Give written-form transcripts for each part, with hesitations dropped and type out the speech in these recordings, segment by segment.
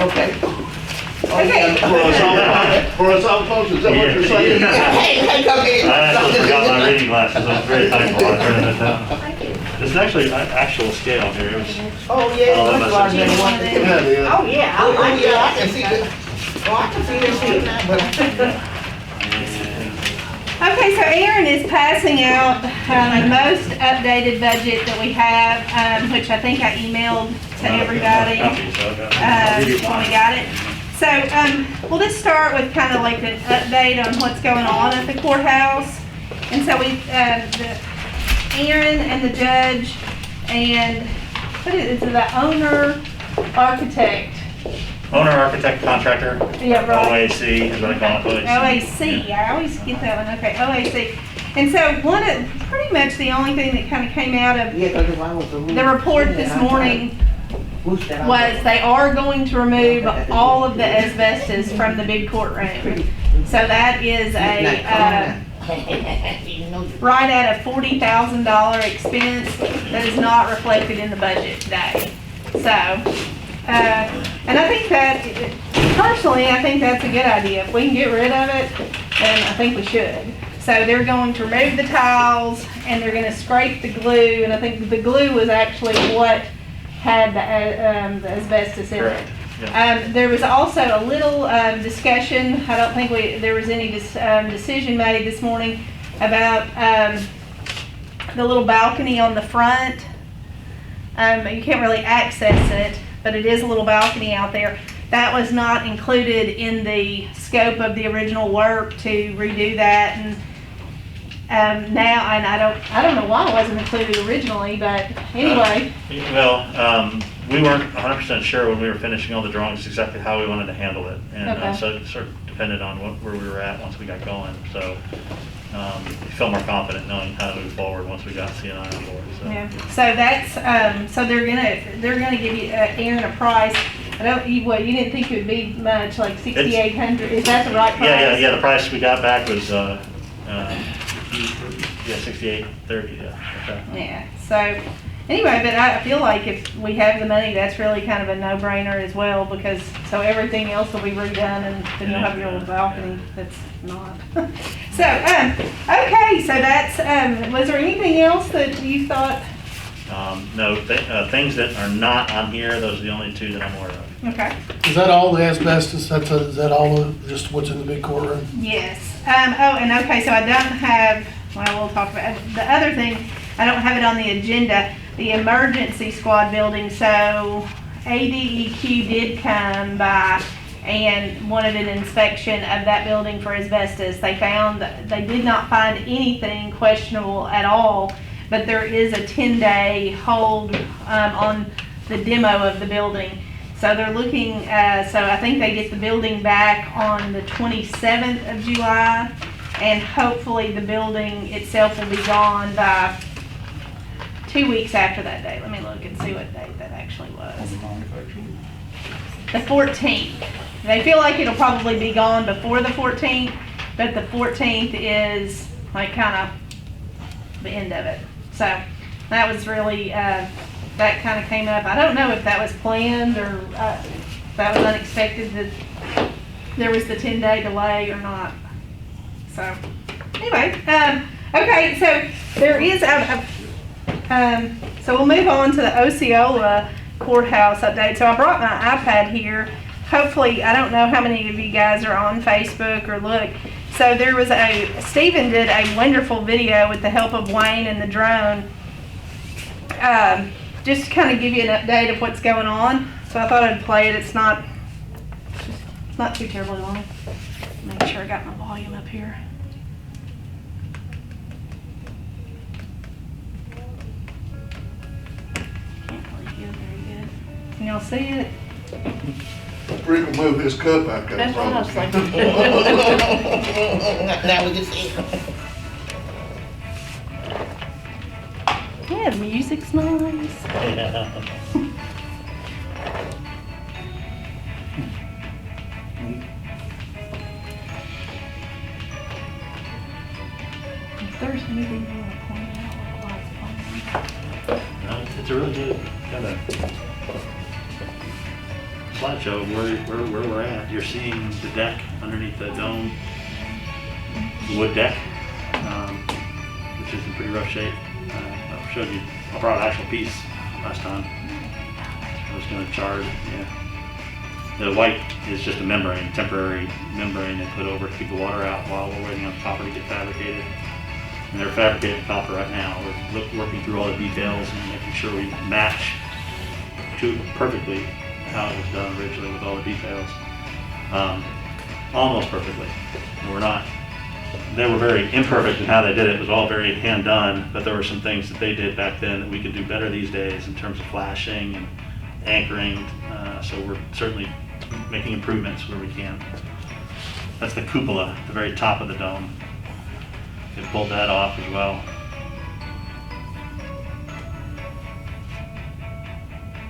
Okay. Okay. For us all folks, is that what you're saying? Hey, come here. I actually forgot my reading glasses. I was very thankful I turned it down. This is actually an actual scale here. It was, Oh, yeah. Oh, That's that's what I my wanted to- Yeah, yeah. Oh, yeah. Oh, yeah, I can see that. Oh, I can see this here now, but. Okay, so Aaron is passing out the most updated budget that we have, which I think I emailed to everybody when we got it. So we'll just start with kind of like an update on what's going on at the courthouse. And so Aaron and the judge and what is it, the owner architect? owner, architect, contractor. Yeah, right. OAC is what I call it. OAC, I always get that one, okay, OAC. And so pretty much the only thing that kind of came out of the report this morning was they are going to remove all of the asbestos from the big courtroom. So that is right at a $40,000 expense that is not reflected in the budget today. So, and I think that, personally, I think that's a good idea. If we can get rid of it, then I think we should. So they're going to remove the tiles and they're going to scrape the glue, and I think the glue was actually what had the asbestos in it. Yeah. There was also a little discussion, I don't think there was any decision made this morning about the little balcony on the front. You can't really access it, but it is a little balcony out there. That was not included in the scope of the original work to redo that, and now, and I don't know why it wasn't included originally, but anyway. Well, we weren't 100% sure when we were finishing all the drawings exactly how we wanted to handle it, and Okay. so it sort of depended on where we were at once we got going. So we felt more confident knowing how to move forward once we got CNI on board. So. Yeah. So that's so they're gonna give you Aaron a price. You didn't think it would be much, like $6,800. Is that the right price? Yeah. The price we got back was 6830. Yeah. Okay. Yeah. So anyway, but I feel like if we have the money, that's really kind of a no-brainer as well, because so everything else will be redone, and then you'll have your little balcony that's not. So okay. So that's was there anything else that you thought? No, things that are not on here, those are the only two that I'm aware of. Okay. Is that all the asbestos? Is that all of just what's in the big courtroom? Yes. Oh, and okay, so I don't have, well, we'll talk about it. The other thing, I don't have it on the agenda, the emergency squad building. So ADEQ did come by and wanted an inspection of that building for asbestos. They found that they did not find anything questionable at all, but there is a 10-day hold on the demo of the building. So they're looking, so I think they get the building back on the 27th of July, and hopefully the building itself will be gone by 2 weeks after that date. Let me look and see what date that actually was. The 14th. They feel like it'll probably be gone before the 14th, but the 14th is like kind of the end of it. So that was really, that kind of came up. I don't know if that was planned or if that was unexpected that there was the 10-day delay or not. So anyway, okay, so there is so we'll move on to the Osceola courthouse update. So I brought my iPad here. Hopefully, I don't know how many of you guys are on Facebook or look. So there was Stephen did a wonderful video with the help of Wayne and the drone. Just to kind of give you an update of what's going on. So I thought I'd play it. It's not too terribly long. Make sure I got my volume up here. Can't really hear very good. Can y'all see it? Rick will move his cup out there. That's what I was thinking. Now we can see it. Yeah, the music's nice. Yeah. If there's anything Anything you want to point out, what lights on? No, it's a really good kind of slideshow of where we're at. You're seeing the deck underneath the dome, the wood deck, which is in pretty rough shape. I showed you, I brought an actual piece last time. I was going to charge, yeah. The white is just a membrane, temporary membrane they put over to keep the water out while we're waiting on the copper to get fabricated. And they're fabricating copper right now. We're working through all the details and making sure we match perfectly how it was done originally with all the details. Almost perfectly. And they were very imperfect in how they did it. It was all very hand done, but there were some things that they did back then that we could do better these days in terms of flashing and anchoring. So we're certainly making improvements where we can. That's the cupola, the very top of the dome. They pulled that off as well.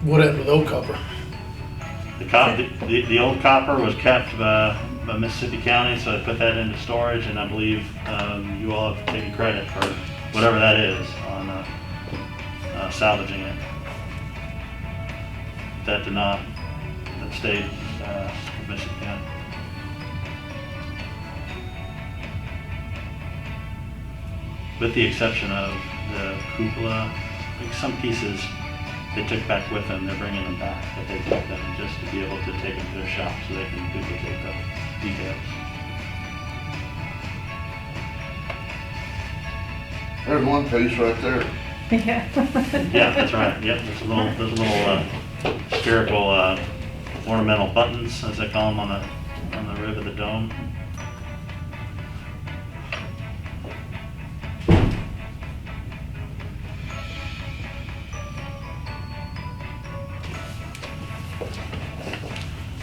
What happened with old copper? The old copper was kept by Mississippi County, so I put that into storage, and I believe you all have taken credit for whatever that is on salvaging it. That did not, that stayed with Mississippi County. With the exception of the cupola, I think some pieces they took back with them, they're bringing them back, but they took them just to be able to take them to their shop so they can duplicate the details. There's one piece right there. Yeah. Yeah, that's right. Yep, there's a little spherical ornamental buttons, as they call them, on the rib of the dome.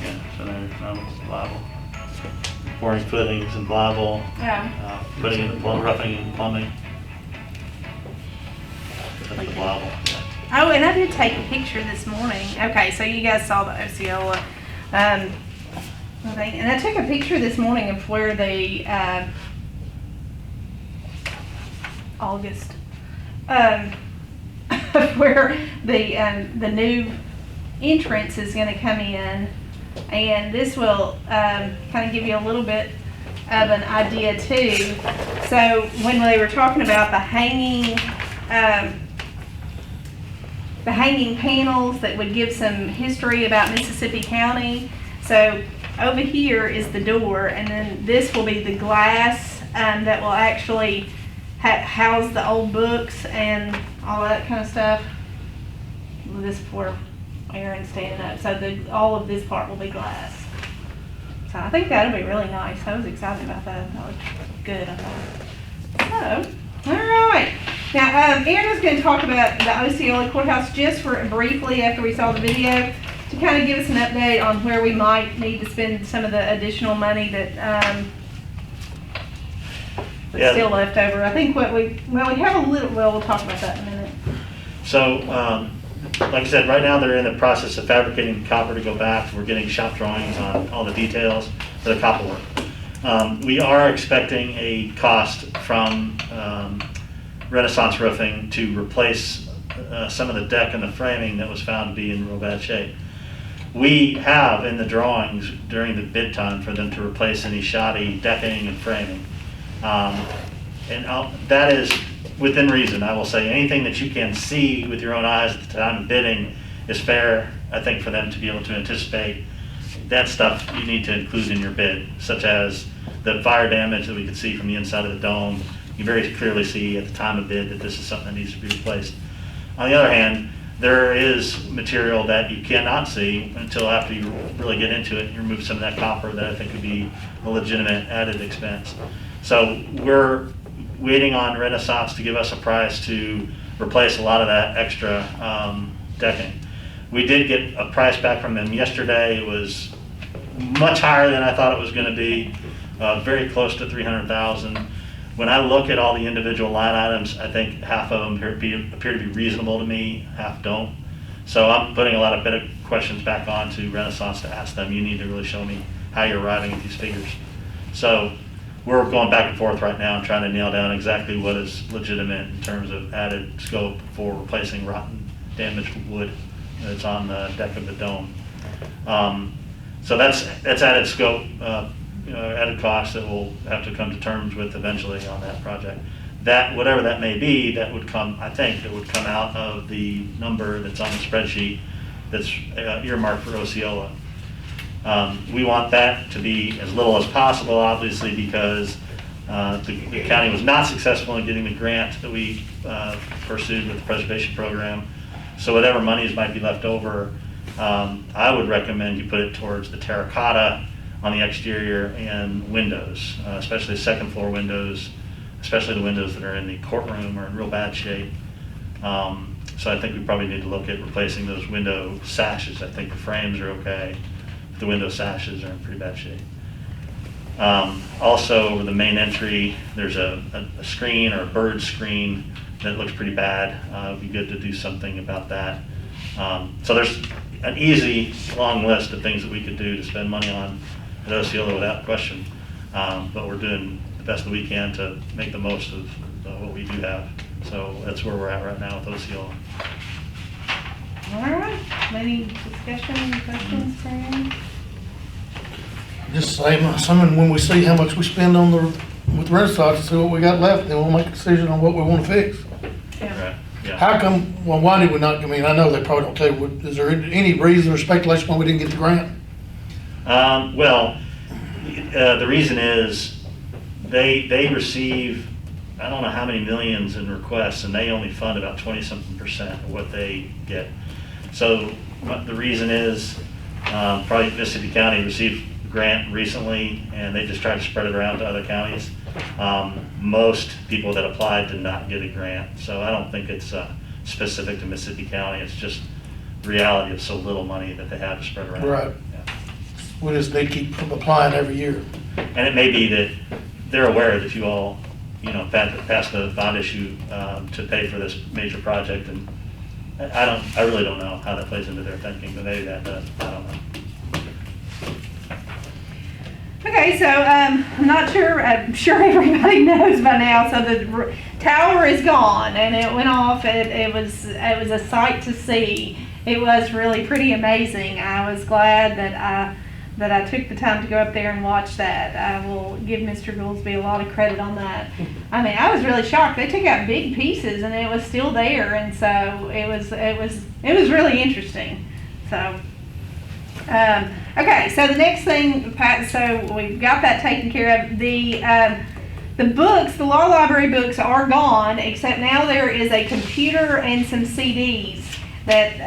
Yeah, so there's liable. Pouring footings and liable, Yeah. putting in the roughing and plumbing. That's the liable, yeah. Oh, and I did take a picture this morning. Okay, so you guys saw the Osceola thing, and I took a picture this morning of where the August, where the new entrance is going to come in, and this will kind of give you a little bit of an idea too. So when they were talking about the hanging panels that would give some history about Mississippi County. So over here is the door, and then this will be the glass that will actually house the old books and all that kind of stuff. This for Aaron standing up. So all of this part will be glass. So I think that'll be really nice. I was excited about that. That looked good, I thought. So, all right. Now, Aaron was going to talk about the Osceola Courthouse just briefly after we saw the video to kind of give us an update on where we might need to spend some of the additional money that's still left over. I think we have a little, we'll talk about that in a minute. So, like I said, right now they're in the process of fabricating the copper to go back. We're getting shop drawings on all the details for the copper work. We are expecting a cost from Renaissance Roofing to replace some of the deck and the framing that was found to be in real bad shape. We have in the drawings during the bid time for them to replace any shoddy decking and framing. That is within reason. I will say anything that you can see with your own eyes at the time of bidding is fair, I think, for them to be able to anticipate. That stuff you need to include in your bid, such as the fire damage that we could see from the inside of the dome. You very clearly see at the time of bid that this is something that needs to be replaced. On the other hand, there is material that you cannot see until after you really get into it and remove some of that copper that I think would be a legitimate added expense. So we're waiting on Renaissance to give us a price to replace a lot of that extra decking. We did get a price back from them yesterday. It was much higher than I thought it was going to be, very close to $300,000. When I look at all the individual line items, I think half of them appear to be reasonable to me, half don't. So I'm putting a lot of better questions back on to Renaissance to ask them, you need to really show me how you're arriving at these figures. So we're going back and forth right now and trying to nail down exactly what is legitimate in terms of added scope for replacing rotten, damaged wood that's on the deck of the dome. So that's added scope, added cost that we'll have to come to terms with eventually on that project. That, whatever that may be, that would come, I think, that would come out of the number that's on the spreadsheet that's earmarked for Osceola. We want that to be as little as possible, obviously, because the county was not successful in getting the grant that we pursued with the preservation program. So whatever monies might be left over, I would recommend you put it towards the terracotta on the exterior and windows, especially second floor windows, especially the windows that are in the courtroom are in real bad shape. So I think we probably need to look at replacing those window sashes. I think the frames are okay. The window sashes are in pretty bad shape. Also, over the main entry, there's a screen or a bird screen that looks pretty bad. It'd be good to do something about that. So there's an easy, long list of things that we could do to spend money on at Osceola without question. But we're doing the best that we can to make the most of what we do have. So that's where we're at right now with Osceola. All right, any discussion, questions, Fran? Just same, assuming when we see how much we spend on with the Renaissance, and see what we got left, then we'll make a decision on what we want to fix. Yeah. Right. Yeah. How come, well, why did we not, I mean, I know they probably don't tell you, is there any reason or speculation why we didn't get the grant? Well, the reason is they receive, I don't know how many millions in requests, and they only fund about 20-something% of what they get. So the reason is probably Mississippi County received a grant recently, and they just tried to spread it around to other counties. Most people that applied did not get a grant, so I don't think it's specific to Mississippi County. It's just the reality of so little money that they have to spread around. Right. Yeah. We just need to keep applying every year. And it may be that they're aware that you all, passed the bond issue to pay for this major project, and I really don't know how that plays into their thinking, but maybe that does. I don't know. Okay, so I'm sure everybody knows by now. So the tower is gone, and it went off. It was a sight to see. It was really pretty amazing. I was glad that I took the time to go up there and watch that. I will give Mr. Goolsby a lot of credit on that. I mean, I was really shocked. They took out big pieces, and it was still there, and so it was really interesting. So. Okay, so the next thing, Pat, so we've got that taken care of. The books, the law library books are gone, except now there is a computer and some CDs that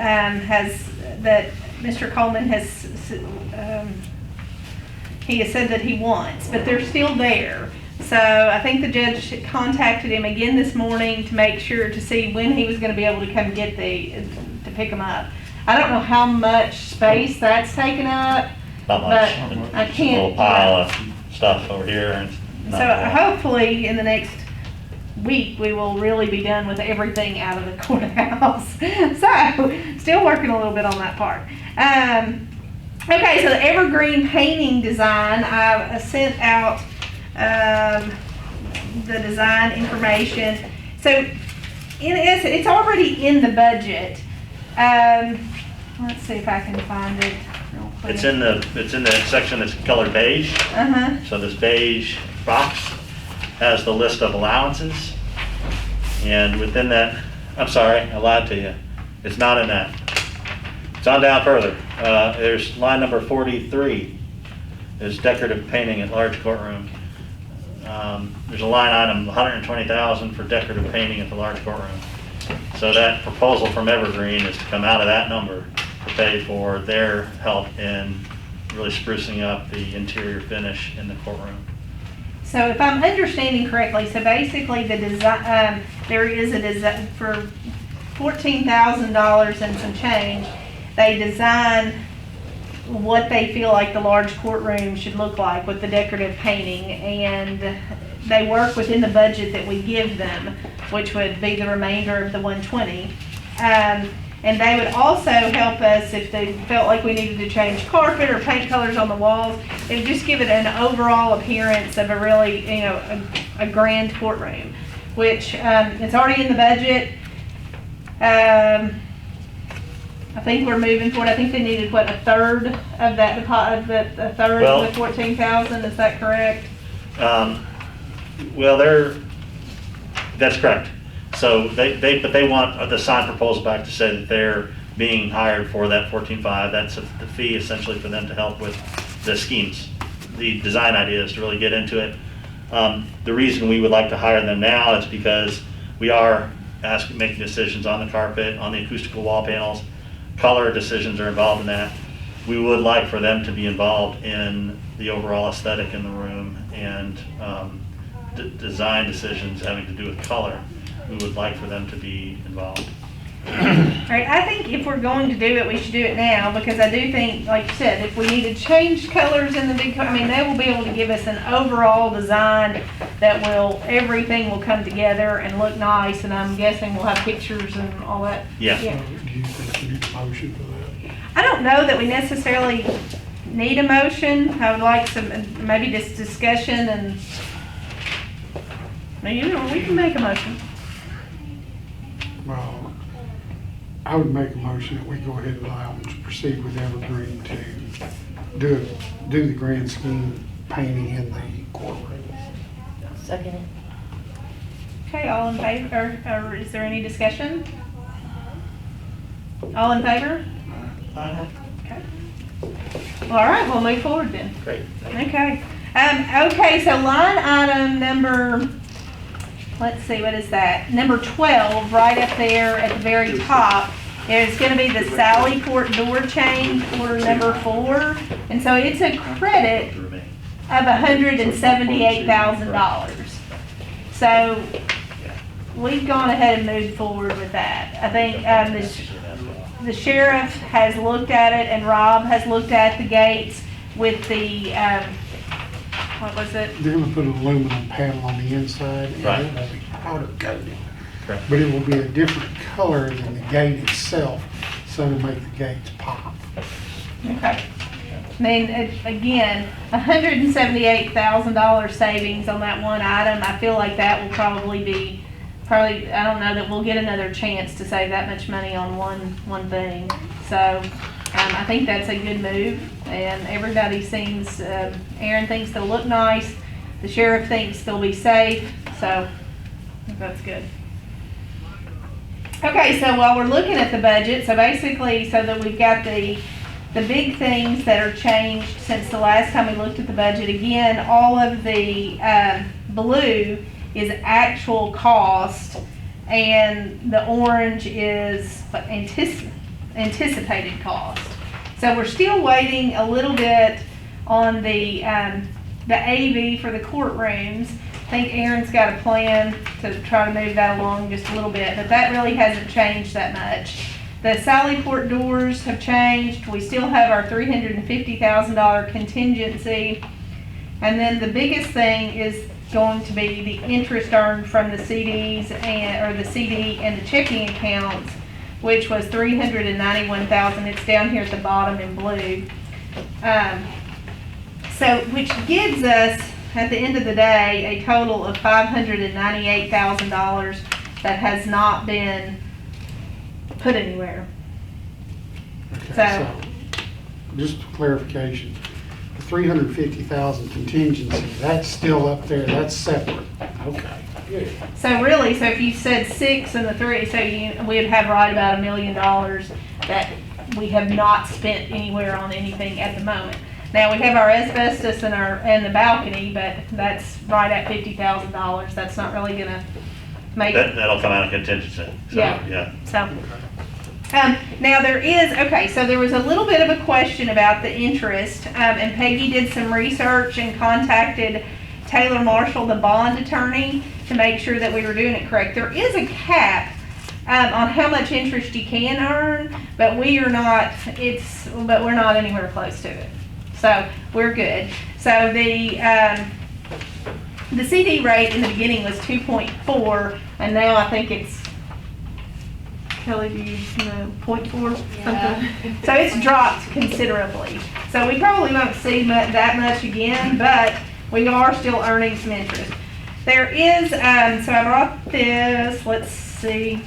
that Mr. Coleman has he has said that he wants, but they're still there. So I think the judge contacted him again this morning to make sure to see when he was going to be able to come get to pick them up. I don't know how much space that's taken up. Not much. But I Just can't- a little pile of stuff over here. And So not a lot. hopefully in the next week, we will really be done with everything out of the courthouse. So still working a little bit on that part. Okay, so the Evergreene Painting design, I sent out the design information. So in essence, it's already in the budget. Let's see if I can find it real quick. It's in the section that's colored beige. Uh-huh. So this beige box has the list of allowances, and within that, I'm sorry, I lied to you. It's not in that. It's on down further. There's line number 43. There's decorative painting at large courtroom. There's a line item, $120,000 for decorative painting at the large courtroom. So that proposal from Evergreen is to come out of that number to pay for their help in really sprucing up the interior finish in the courtroom. So if I'm understanding correctly, so basically the design, there is a design for $14,000 and some change. They design what they feel like the large courtroom should look like with the decorative painting, and they work within the budget that we give them, which would be the remainder of the 120. And they would also help us if they felt like we needed to change carpet or paint colors on the walls. It would just give it an overall appearance of a really, a grand courtroom, which, it's already in the budget. I think we're moving forward. I think they needed, what, a third of that deposit, a third Well- of the 14,000, is that correct? Well, that's correct. So but they want the signed proposal back to say that they're being hired for that 14.5. That's the fee essentially for them to help with the schemes, the design ideas, to really get into it. The reason we would like to hire them now is because we are making decisions on the carpet, on the acoustical wall panels. Color decisions are involved in that. We would like for them to be involved in the overall aesthetic in the room and design decisions having to do with color. We would like for them to be involved. All right, I think if we're going to do it, we should do it now, because I do think, like you said, if we need to change colors in the big, they will be able to give us an overall design that everything will come together and look nice, and I'm guessing we'll have pictures and all that. Yeah. Do you think you need a motion for that? I don't know that we necessarily need a motion. I would like maybe just discussion and, we can make a motion. Well, I would make a motion that we go ahead and allow them to proceed with Evergreen to do the grand scheme painting in the courtroom. Second it. Okay, all in favor, or is there any discussion? All in favor? Okay. Well, all right, we'll move forward then. Great. Okay. Okay, so line item number, let's see, what is that? Number 12, right up there at the very top, is going to be the Sallyport door change, order number 4. And so it's a credit of $178,000. So we've gone ahead and moved forward with that. I think the sheriff has looked at it, and Rob has looked at the gates with the, what was it? They're gonna put an aluminum panel on the inside, and Right. it will be powder coated. Correct. But it will be a different color than the gate itself, so to make the gates pop. Okay. Again, $178,000 savings on that one item. I feel like that will probably, I don't know that we'll get another chance to save that much money on one thing. So, I think that's a good move, and everybody seems, Aaron thinks they'll look nice, the sheriff thinks they'll be safe, so I think that's good. Okay, so while we're looking at the budget, so basically, so that we've got the big things that are changed since the last time we looked at the budget. Again, all of the blue is actual cost, and the orange is anticipated cost. So we're still waiting a little bit on the AV for the courtrooms. I think Aaron's got a plan to try to move that along just a little bit, but that really hasn't changed that much. The Sallyport doors have changed. We still have our $350,000 contingency. And then the biggest thing is going to be the interest earned from the CDs or the CD and the checking accounts, which was $391,000. It's down here at the bottom in blue. Which gives us, at the end of the day, a total of $598,000 that has not been put anywhere. Okay, So- just for clarification, the 350,000 contingency, that's still up there, that's separate. Okay, good. So really, so if you said 6 and the 3, so we'd have right about $1 million that we have not spent anywhere on anything at the moment. Now, we have our asbestos and the balcony, but that's right at $50,000. That's not really gonna make. That'll come out of contingency. So, Yeah. So, now so there was a little bit of a question about the interest, and Peggy did some research and contacted Taylor Marshall, the bond attorney, to make sure that we were doing it correct. There is a cap on how much interest you can earn, but we're not anywhere close to it. So we're good. So the CD rate in the beginning was 2.4, and now I think it's Kelly, do you know, 0.4, something? So it's dropped considerably. So we probably won't see that much again, but we are still earning some interest. There is, so I brought this, let's see.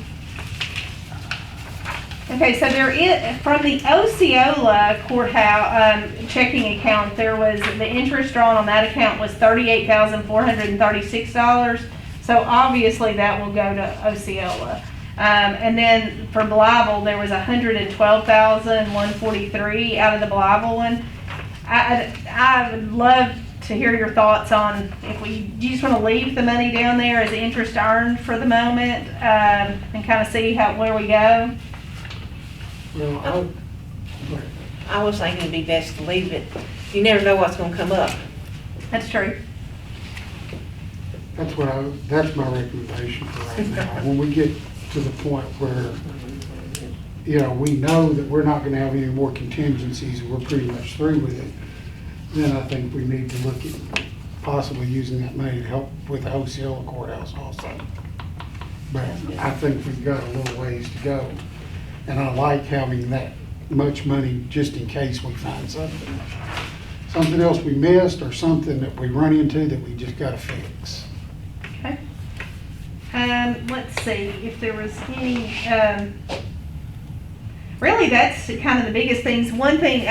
Okay, so there is, from the Osceola Courthouse checking account, there was, the interest drawn on that account was $38,436. So obviously that will go to Osceola. And then for Blyville, there was $112,143 out of the Blyville one. I would love to hear your thoughts on do you just want to leave the money down there as interest earned for the moment, and kind of see where we go? Well, I was thinking it'd be best to leave it. You never know what's gonna come up. That's true. that's my recommendation for right now. When we get to the point where, we know that we're not gonna have any more contingencies, and we're pretty much through with it, then I think we need to look at possibly using that money to help with the Osceola Courthouse also. But I think we've got a little ways to go. And I like having that much money just in case we find something else we missed or something that we run into that we just gotta fix. Okay. Let's see if there was any, really that's kind of the biggest things. One thing,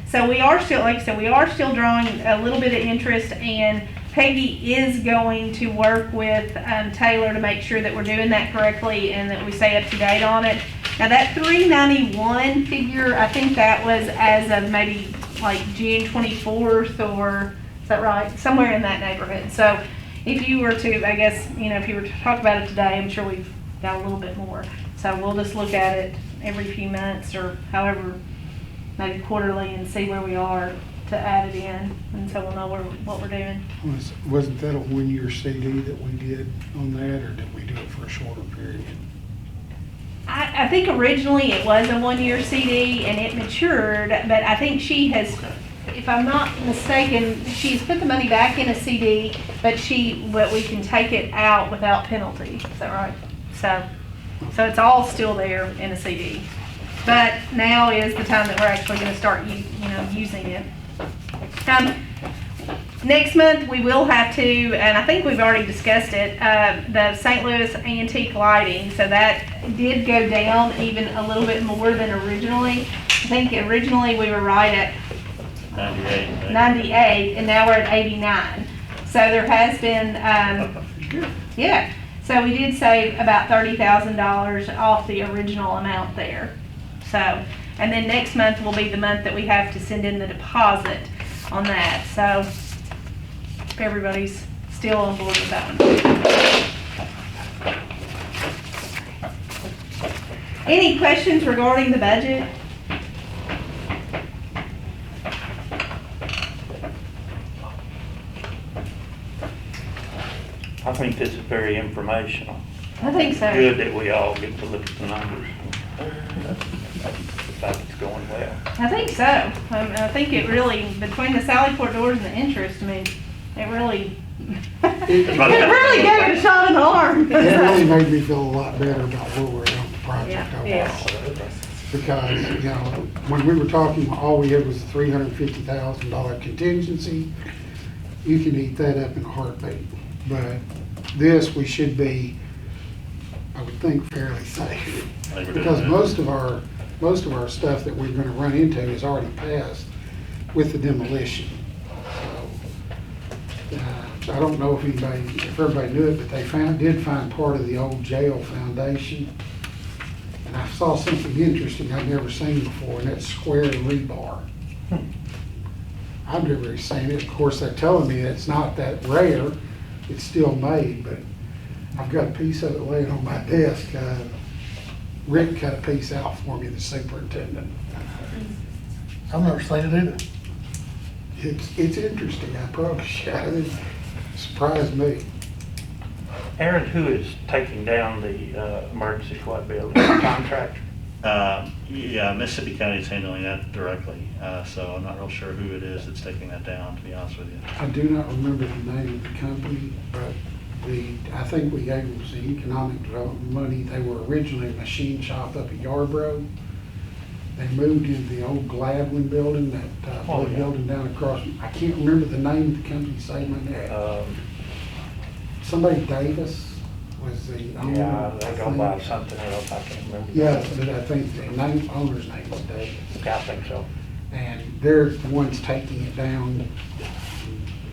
so we are still, like I said, we are still drawing a little bit of interest, and Peggy is going to work with Taylor to make sure that we're doing that correctly and that we stay up to date on it. Now that 391 figure, I think that was as of maybe like June 24th, or is that right? Somewhere in that neighborhood. So if you were to, I guess, if you were to talk about it today, I'm sure we've got a little bit more. So we'll just look at it every few months or however, maybe quarterly, and see where we are to add it in. And so we'll know what we're doing. Wasn't that a one-year CD that we did on that, or did we do it for a shorter period? I think originally it was a one-year CD and it matured, but I think she has, if I'm not mistaken, she's put the money back in a CD, but we can take it out without penalty. Is that right? So it's all still there in a CD. But now is the time that we're actually going to start, using it. Next month, we will have to, and I think we've already discussed it, the St. Louis antique lighting. So that did go down even a little bit more than originally. I think originally we were right at 98, and now we're at 89. So there has been, yeah. So we did save about $30,000 off the original amount there. So, and then next month will be the month that we have to send in the deposit on that. So if everybody's still on board with that one. Any questions regarding the budget? I think this is very informational. I think so. Good that we all get to look at the numbers. The fact it's going well. I think so. I think it really, between the Sallyport doors and the interest, I mean, it really, it really gave it a shot in the arm. It really made me feel a lot better about where we're at on the project Yeah. overall. Because, when we were talking, all we had was a $350,000 contingency. You can eat that up in a heartbeat. But this, we should be, I would think, fairly safe. Because most of our stuff that we're gonna run into is already passed with the demolition. So, I don't know if everybody knew it, but they did find part of the old jail foundation. And I saw something interesting I'd never seen before, and that's square rebar. I've never seen it. Of course, they're telling me it's not that rare. It's still made, but I've got a piece of it laying on my desk. Rick cut a piece out for me, the superintendent. I've never seen it either. It's interesting, I promise you. It surprised me. Aaron, who is taking down the emergency squad building? Contractor? Yeah, Mississippi County is handling that directly, so I'm not real sure who it is that's taking that down, to be honest with you. I do not remember the name of the company, but I think we gave them some economic development money. They were originally a machine shop up at Yarborough. They moved into the old Gladwin building, that Oh, big yeah. building down across, I can't remember the name of the company, saved my neck. Somebody Davis was the owner. Yeah, I they go think. by something else, I can't remember. Yeah, but I think the owner's name was Davis. Yeah, I think so. And they're the ones taking it down,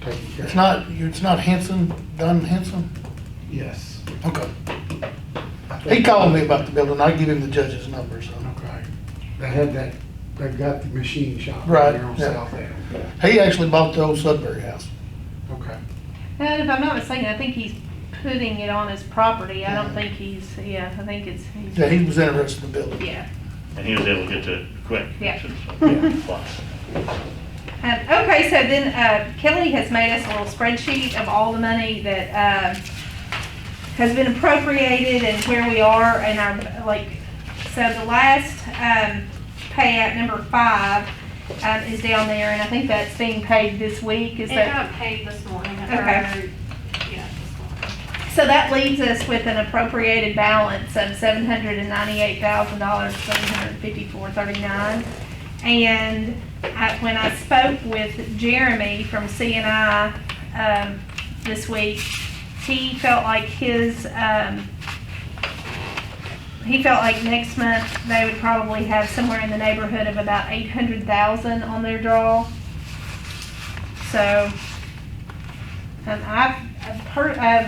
taking care of it. It's not Henson, Dunn Henson? Yes. Okay. He called me about the building, I give him the judge's number, so. Okay. They had that, they've got the machine shop Right, there on yeah. South End. He actually bought the old Sudbury house. Okay. And if I'm not mistaken, I think he's putting it on his property. I don't think he's, I think he's, Yeah, he was interested in the building. yeah. And he was able to get to it quick. Yeah. Which is plus. Okay, so then Kelly has made us a little spreadsheet of all the money that has been appropriated and where we are in our, so the last payout, number 5, is down there, and I think that's being paid this week, is It that? got paid this morning. Okay. Yeah, this morning. So that leaves us with an appropriated balance of $798,754.39. And when I spoke with Jeremy from CNI this week, he felt like next month they would probably have somewhere in the neighborhood of about 800,000 on their draw. So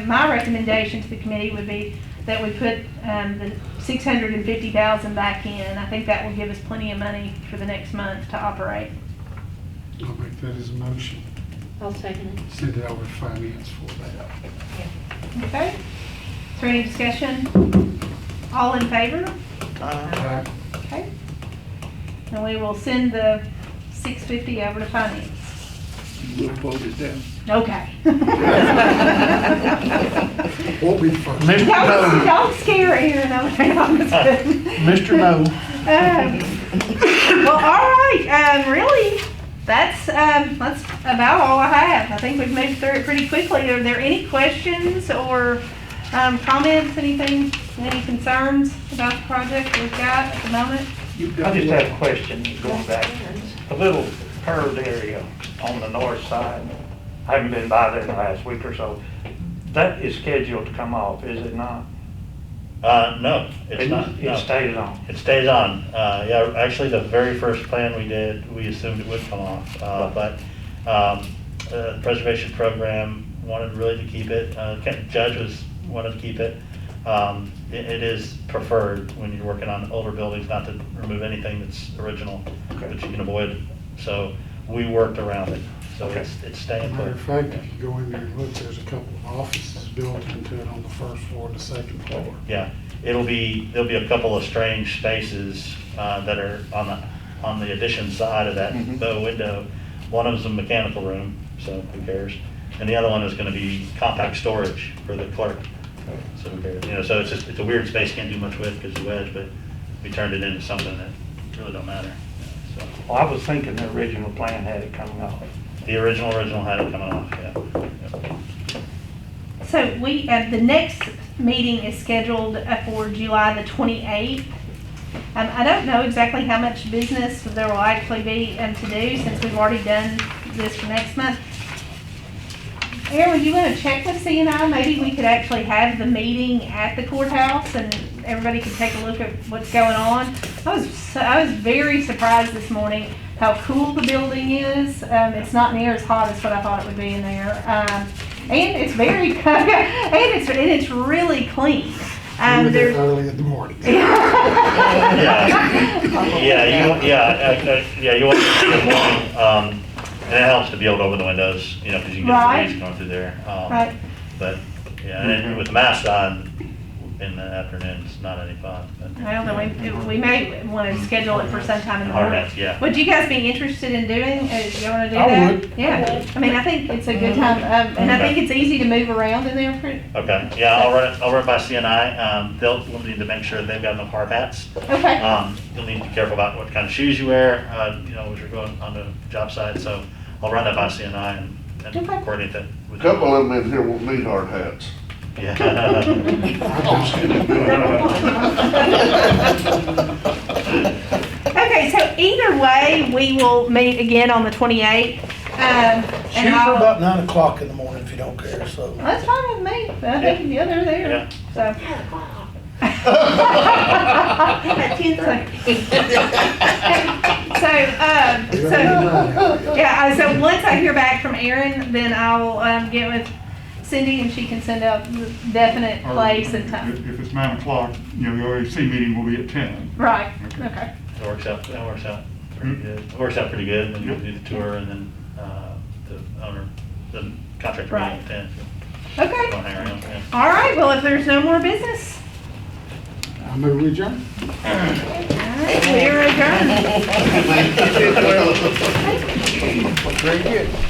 my recommendation to the committee would be that we put the 650,000 back in. I think that will give us plenty of money for the next month to operate. I'll make that as a motion. I'll second it. Send it over to finance for that. Okay? Is there any discussion? All in favor? Okay. And we will send the 650 over to finance. We'll vote it down. Okay. Won't be the first. Mr. No, Don't scare Aaron over there. No, I'm just kidding. Mr. No. Well, all right, really, that's about all I have. I think we've moved through it pretty quickly. Are there any questions or comments, anything, any concerns about the project we've got at the moment? I just have a question going back. A little curved area on the north side. I haven't been by there in the last week or so. That is scheduled to come off, is it not? No, it's not. No. It stays on. It stays on. Yeah, actually, the very first plan we did, we assumed it would come off. But the preservation program wanted really to keep it. Judge wanted to keep it. It is preferred when you're working on older buildings not to remove anything that's original, Okay. that you can avoid. So we worked around it. So Okay. it's staying Matter put. of fact, if you go in there and look, there's a couple of offices built into it on the first floor and the second floor. Yeah, there'll be a couple of strange spaces that are on the addition side of that bow window. One of them's a mechanical room, so who cares? And the other one is gonna be compact storage for the clerk. So who cares? You know, so it's a weird space, can't do much with because of the wedge, but we turned it into something that really don't matter. So Well, I was thinking the original plan had it coming off. the original had it coming off, yeah. So the next meeting is scheduled for July the 28th. I don't know exactly how much business there will actually be to do since we've already done this for next month. Aaron, you want to check with CNI? Maybe we could actually have the meeting at the courthouse and everybody could take a look at what's going on. I was very surprised this morning how cool the building is. It's not near as hot as what I thought it would be in there. And it's very, and it's really clean. We're there There's, early in the morning. Yeah, you want to see the morning, and it helps to be able to open the windows, you know, because you can get the Right. breeze going through there. Right. But, yeah, and then with the mask on in the afternoon, it's not any fun. But- well, then we may want to schedule it for sometime in the Hard morning. hats, yeah. Would you guys be interested in doing, you want to do I that? would. Yeah, I mean, I think it's a good time, and I think it's easy to move around in there. Okay, yeah, I'll run it by CNI. We'll need to make sure they've got enough hard hats. Okay, You'll need to be careful about what kind of shoes you wear, you know, as you're going on the job site. So I'll run that by CNI and Okay. coordinate that A with couple of them in here won't need hard hats. Yeah. Okay, so either way, we will meet again on the 28th. Shoot And for I'll, about 9 o'clock in the morning if you don't care, so. that's fine with me. I think, yeah, they're there, Yeah. so. At 10:30. So once I hear back from Erin, then I'll, get with Cindy and she can send out the definite place and time. If it's 9 o'clock, you know, the OAC meeting will be at 10. Right, okay. That works out pretty good. It works out pretty good, then you'll do the tour and then, the owner, the contractor meeting Right. at 10. Okay, Don't hang around, yeah. all right, well, if there's no more business, I move we adjourn. all right, we are adjourned. Very good.